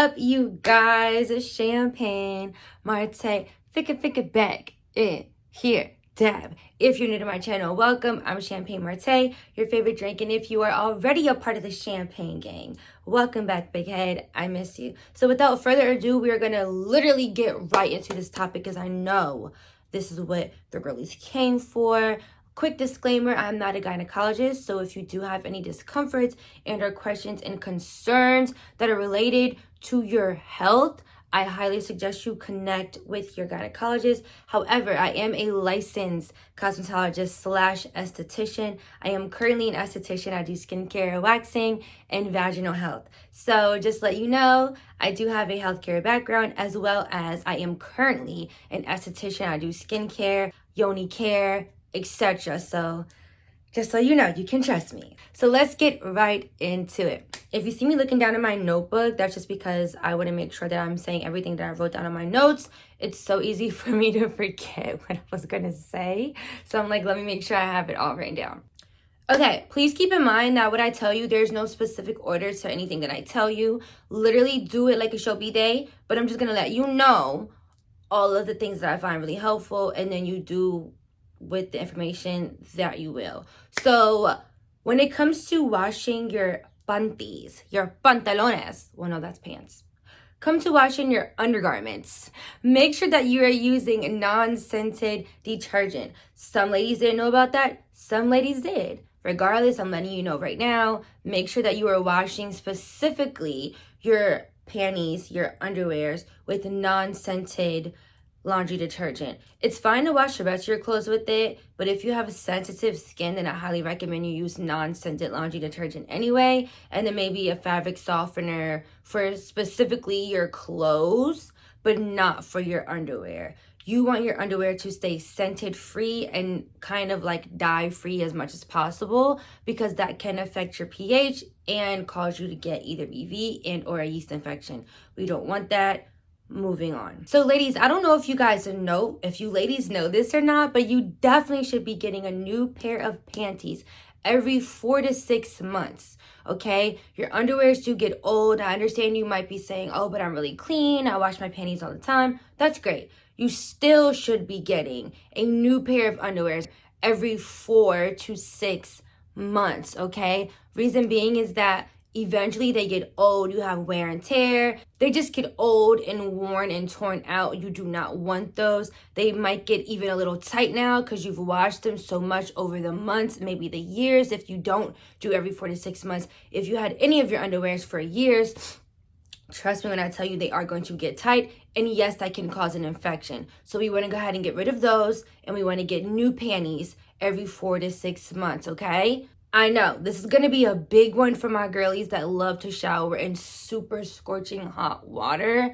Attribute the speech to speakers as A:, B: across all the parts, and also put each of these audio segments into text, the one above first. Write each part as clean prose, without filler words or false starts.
A: up, you guys? It's Champagne Marte. Fika back in here. Dab. If you're new to my channel, welcome. I'm Champagne Marte, your favorite drink. And if you are already a part of the Champagne gang, welcome back, big head. I miss you. So without further ado, we are going to literally get right into this topic because I know this is what the girlies came for. Quick disclaimer, I'm not a gynecologist, so if you do have any discomforts and or questions and concerns that are related to your health, I highly suggest you connect with your gynecologist. However, I am a licensed cosmetologist / esthetician. I am currently an esthetician. I do skincare, waxing, and vaginal health. So just let you know, I do have a healthcare background as well as I am currently an esthetician. I do skincare, yoni care, etc. So just so you know, you can trust me. So let's get right into it. If you see me looking down at my notebook, that's just because I want to make sure that I'm saying everything that I wrote down on my notes. It's so easy for me to forget what I was going to say. So I'm like, let me make sure I have it all written down. Okay, please keep in mind that what I tell you, there's no specific order to anything that I tell you. Literally do it like it shall be day, but I'm just going to let you know all of the things that I find really helpful, and then you do with the information that you will. So when it comes to washing your panties, your pantalones, well, no, that's pants. Come to washing your undergarments. Make sure that you are using non-scented detergent. Some ladies didn't know about that. Some ladies did. Regardless, I'm letting you know right now. Make sure that you are washing specifically your panties, your underwears with non-scented laundry detergent. It's fine to wash the rest of your clothes with it, but if you have sensitive skin, then I highly recommend you use non-scented laundry detergent anyway, and then maybe a fabric softener for specifically your clothes, but not for your underwear. You want your underwear to stay scented free and kind of like dye free as much as possible, because that can affect your pH and cause you to get either BV and or a yeast infection. We don't want that. Moving on. So ladies, I don't know if you guys know, if you ladies know this or not, but you definitely should be getting a new pair of panties every 4 to 6 months. Okay, your underwears do get old. I understand you might be saying, oh, but I'm really clean, I wash my panties all the time. That's great. You still should be getting a new pair of underwears every 4 to 6 months. Okay, reason being is that eventually they get old, you have wear and tear. They just get old and worn and torn out. You do not want those. They might get even a little tight now because you've washed them so much over the months, maybe the years, if you don't do every 4 to 6 months. If you had any of your underwears for years, trust me when I tell you they are going to get tight. And yes, that can cause an infection. So we want to go ahead and get rid of those. And we want to get new panties every 4 to 6 months, okay? I know this is going to be a big one for my girlies that love to shower in super scorching hot water.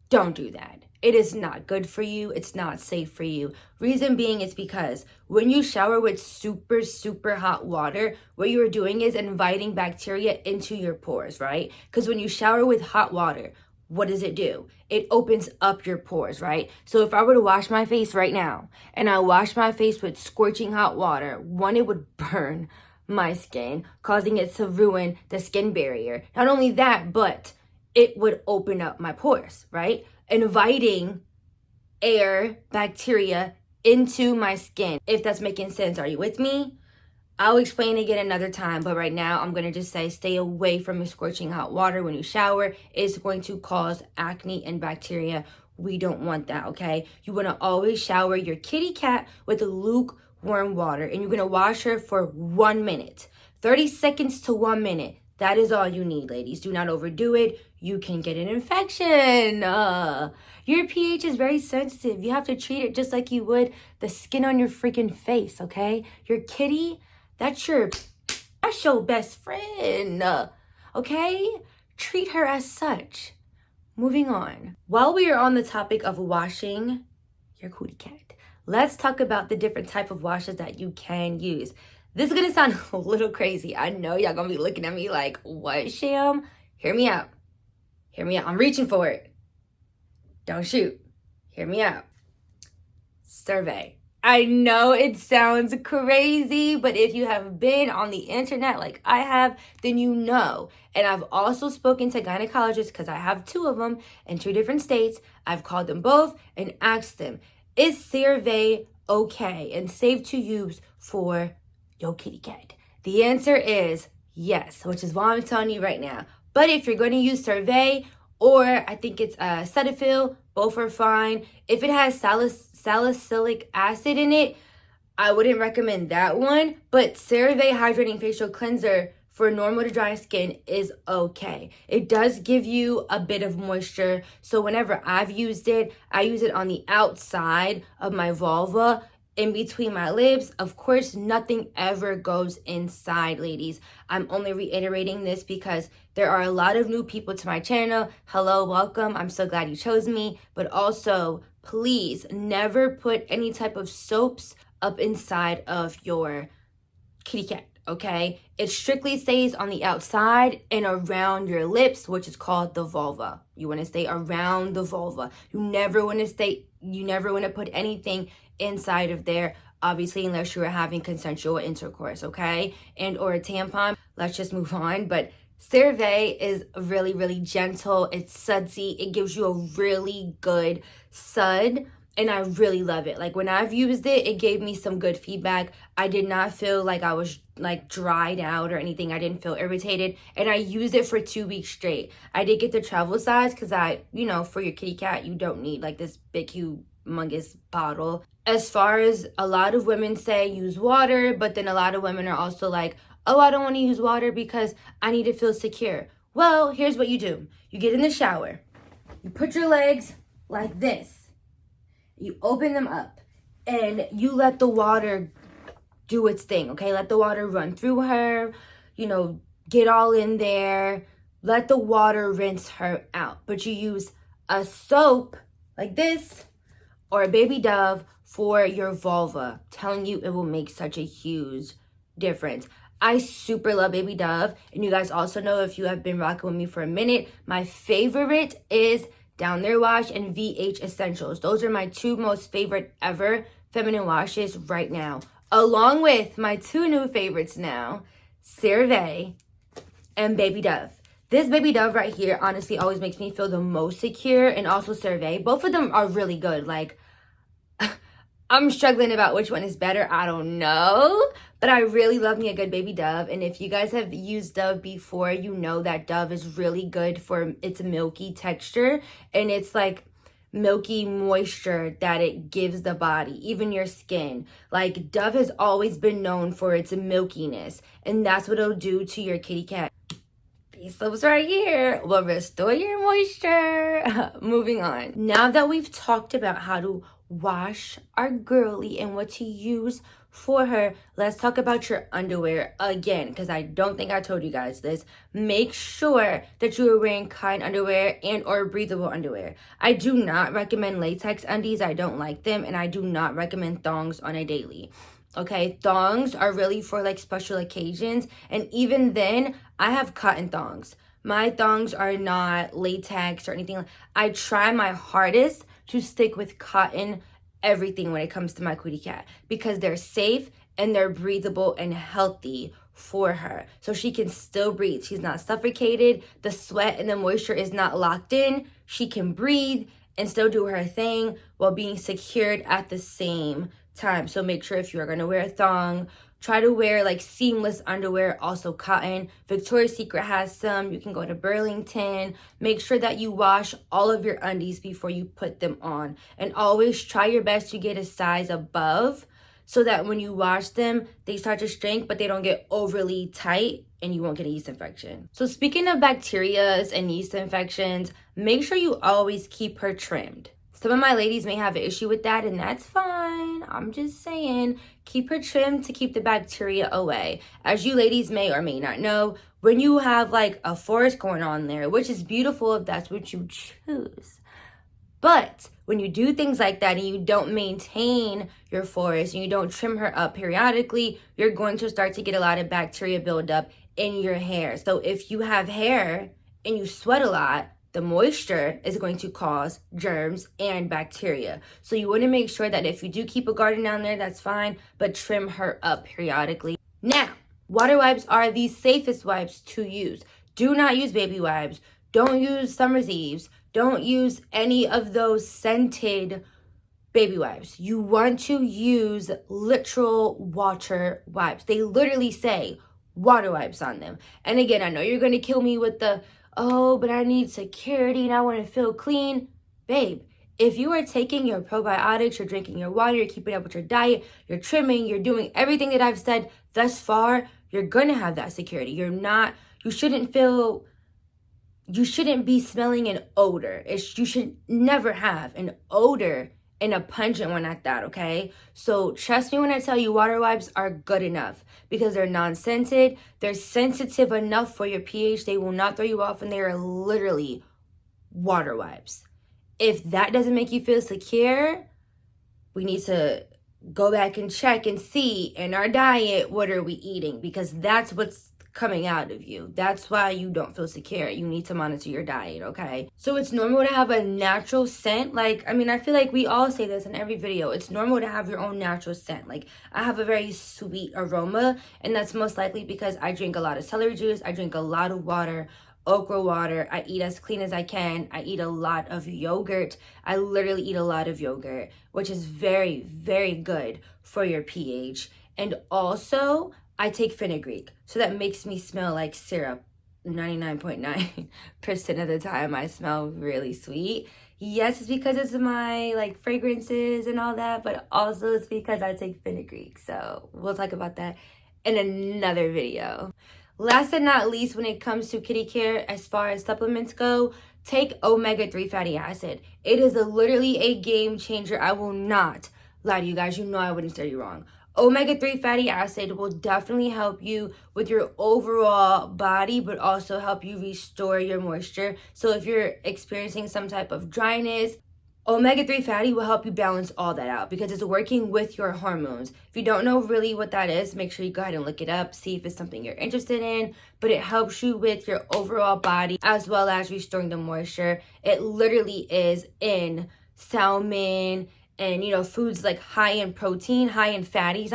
A: Don't do that. It is not good for you. It's not safe for you. Reason being is because when you shower with super hot water, what you are doing is inviting bacteria into your pores, right? Because when you shower with hot water, what does it do? It opens up your pores, right? So if I were to wash my face right now and I wash my face with scorching hot water, one, it would burn my skin, causing it to ruin the skin barrier. Not only that, but it would open up my pores, right? Inviting air, bacteria into my skin. If that's making sense, are you with me? I'll explain again another time, but right now I'm going to just say stay away from scorching hot water when you shower. It's going to cause acne and bacteria. We don't want that, okay? You want to always shower your kitty cat with a lukewarm water, and you're going to wash her for 1 minute. 30 seconds to 1 minute. That is all you need, ladies. Do not overdo it. You can get an infection. Your pH is very sensitive. You have to treat it just like you would the skin on your freaking face, okay? Your kitty, that's your best friend, okay? Treat her as such. Moving on. While we are on the topic of washing your cootie cat, let's talk about the different type of washes that you can use. This is gonna sound a little crazy. I know y'all gonna be looking at me like, what, Sham? Hear me out. Hear me out. I'm reaching for it. Don't shoot. Hear me out. Survey. I know it sounds crazy, but if you have been on the internet like I have, then you know. And I've also spoken to gynecologists because I have two of them in two different states. I've called them both and asked them, is CeraVe okay and safe to use for your kitty cat? The answer is yes, which is why I'm telling you right now. But if you're going to use CeraVe, or I think it's Cetaphil, both are fine. If it has salicylic acid in it, I wouldn't recommend that one. But CeraVe Hydrating Facial Cleanser for normal to dry skin is okay. It does give you a bit of moisture. So whenever I've used it, I use it on the outside of my vulva, in between my lips. Of course, nothing ever goes inside, ladies. I'm only reiterating this because there are a lot of new people to my channel. Hello, welcome. I'm so glad you chose me. But also, please never put any type of soaps up inside of your kitty cat, okay? It strictly stays on the outside and around your lips, which is called the vulva. You want to stay around the vulva. You never want to put anything inside of there, obviously, unless you are having consensual intercourse, okay? And or a tampon. Let's just move on. But CeraVe is really, really gentle. It's sudsy. It gives you a really good sud. And I really love it. Like when I've used it, it gave me some good feedback. I did not feel like I was like dried out or anything. I didn't feel irritated. And I used it for 2 weeks straight. I did get the travel size because for your kitty cat, you don't need like this big, humongous bottle. As far as a lot of women say, use water. But then a lot of women are also like, oh, I don't want to use water because I need to feel secure. Well, here's what you do. You get in the shower. You put your legs like this. You open them up and you let the water do its thing, okay? Let the water run through her, get all in there. Let the water rinse her out. But you use a soap like this or a baby Dove for your vulva. I'm telling you, it will make such a huge difference. I super love Baby Dove. And you guys also know, if you have been rocking with me for a minute, my favorite is Down There Wash and VH Essentials. Those are my two most favorite ever feminine washes right now. Along with my two new favorites now, CeraVe and Baby Dove. This Baby Dove right here honestly always makes me feel the most secure, and also CeraVe. Both of them are really good. Like, I'm struggling about which one is better. I don't know. But I really love me a good Baby Dove. And if you guys have used Dove before, you know that Dove is really good for its milky texture. And it's like milky moisture that it gives the body, even your skin. Like, Dove has always been known for its milkiness. And that's what it'll do to your kitty cat. These soaps right here will restore your moisture. Moving on. Now that we've talked about how to wash our girly and what to use for her, let's talk about your underwear again, because I don't think I told you guys this. Make sure that you are wearing cotton underwear and or breathable underwear. I do not recommend latex undies. I don't like them. And I do not recommend thongs on a daily. Okay, thongs are really for like special occasions. And even then, I have cotton thongs. My thongs are not latex or anything. I try my hardest to stick with cotton everything when it comes to my kitty cat, because they're safe and they're breathable and healthy for her. So she can still breathe. She's not suffocated. The sweat and the moisture is not locked in. She can breathe and still do her thing while being secured at the same time. So make sure, if you are going to wear a thong, try to wear like seamless underwear, also cotton. Victoria's Secret has some. You can go to Burlington. Make sure that you wash all of your undies before you put them on. And always try your best to get a size above, so that when you wash them, they start to shrink, but they don't get overly tight and you won't get a yeast infection. So speaking of bacterias and yeast infections, make sure you always keep her trimmed. Some of my ladies may have an issue with that, and that's fine. I'm just saying, keep her trimmed to keep the bacteria away. As you ladies may or may not know, when you have like a forest going on there, which is beautiful if that's what you choose, but when you do things like that and you don't maintain your forest and you don't trim her up periodically, you're going to start to get a lot of bacteria buildup in your hair. So if you have hair and you sweat a lot, the moisture is going to cause germs and bacteria. So you want to make sure that if you do keep a garden down there, that's fine, but trim her up periodically. Now, water wipes are the safest wipes to use. Do not use baby wipes. Don't use Summer's Eves. Don't use any of those scented baby wipes. You want to use literal water wipes. They literally say water wipes on them. And again, I know you're going to kill me with the, oh, but I need security and I want to feel clean. Babe, if you are taking your probiotics, you're drinking your water, you're keeping up with your diet, you're trimming, you're doing everything that I've said thus far, you're going to have that security. You shouldn't be smelling an odor. You should never have an odor and a pungent one at that, okay? So trust me when I tell you water wipes are good enough because they're non-scented. They're sensitive enough for your pH. They will not throw you off, and they are literally water wipes. If that doesn't make you feel secure, we need to go back and check and see in our diet, what are we eating? Because that's what's coming out of you. That's why you don't feel secure. You need to monitor your diet, okay? So it's normal to have a natural scent. I feel like we all say this in every video. It's normal to have your own natural scent. Like, I have a very sweet aroma, and that's most likely because I drink a lot of celery juice. I drink a lot of water, okra water. I eat as clean as I can. I eat a lot of yogurt. I literally eat a lot of yogurt, which is very, very good for your pH. And also, I take fenugreek, so that makes me smell like syrup 99.9% of the time. I smell really sweet. Yes, it's because it's my fragrances and all that, but also it's because I take fenugreek. So we'll talk about that in another video. Last but not least, when it comes to kitty care, as far as supplements go, take omega-3 fatty acid. It is literally a game changer. I will not lie to you guys. You know I wouldn't steer you wrong. Omega-3 fatty acid will definitely help you with your overall body, but also help you restore your moisture. So if you're experiencing some type of dryness, omega-3 fatty will help you balance all that out because it's working with your hormones. If you don't know really what that is, make sure you go ahead and look it up, see if it's something you're interested in, but it helps you with your overall body as well as restoring the moisture. It literally is in salmon and foods like high in protein, high in fatties,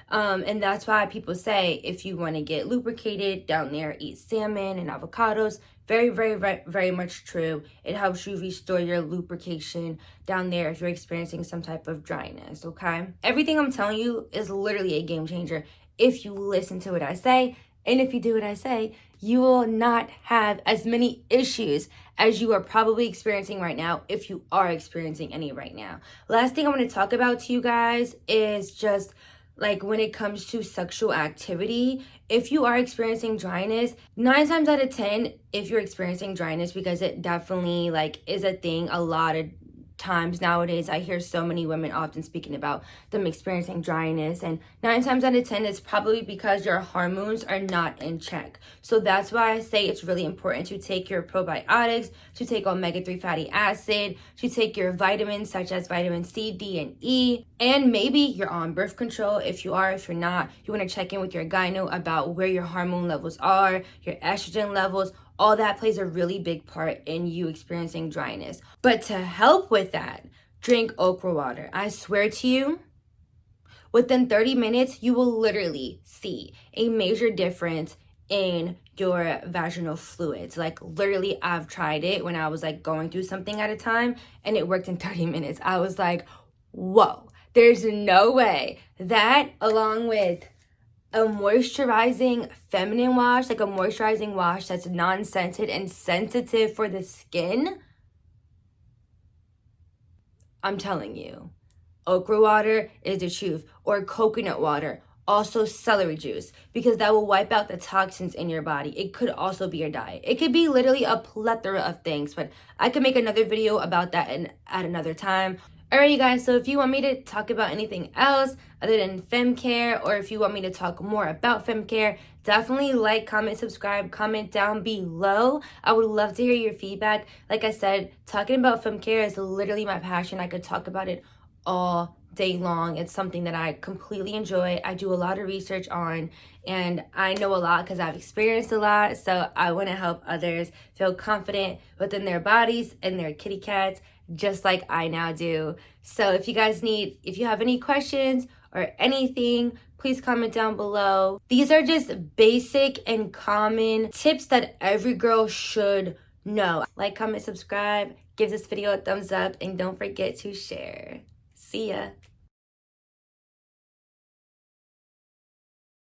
A: and that's why people say if you want to get lubricated down there, eat salmon and avocados. Very, very, very, very much true. It helps you restore your lubrication down there if you're experiencing some type of dryness, okay? Everything I'm telling you is literally a game changer if you listen to what I say, and if you do what I say, you will not have as many issues as you are probably experiencing right now, if you are experiencing any right now. Last thing I want to talk about to you guys is just when it comes to sexual activity. If you are experiencing dryness, 9 times out of 10, if you're experiencing dryness, because it definitely is a thing a lot of times nowadays, I hear so many women often speaking about them experiencing dryness, and 9 times out of 10 it's probably because your hormones are not in check. So that's why I say it's really important to take your probiotics, to take omega-3 fatty acid, to take your vitamins such as vitamin C, D, and E, and maybe you're on birth control. If you are, if you're not, you want to check in with your gyno about where your hormone levels are, your estrogen levels. All that plays a really big part in you experiencing dryness. But to help with that, drink okra water. I swear to you, within 30 minutes, you will literally see a major difference in your vaginal fluids. Literally, I've tried it when I was going through something at a time, and it worked in 30 minutes. I was like, whoa, there's no way. That, along with a moisturizing feminine wash, a moisturizing wash that's non-scented and sensitive for the skin, I'm telling you, okra water is the truth. Or coconut water, also celery juice, because that will wipe out the toxins in your body. It could also be your diet. It could be literally a plethora of things, but I could make another video about that at another time. Alright, you guys, so if you want me to talk about anything else other than femcare, or if you want me to talk more about femcare, definitely like, comment, subscribe, comment down below. I would love to hear your feedback. Like I said, talking about femcare is literally my passion. I could talk about it all day long. It's something that I completely enjoy. I do a lot of research on, and I know a lot because I've experienced a lot. So I want to help others feel confident within their bodies and their kitty cats, just like I now do. So if you have any questions or anything, please comment down below. These are just basic and common tips that every girl should know. Like, comment, subscribe, give this video a thumbs up, and don't forget to share. See ya.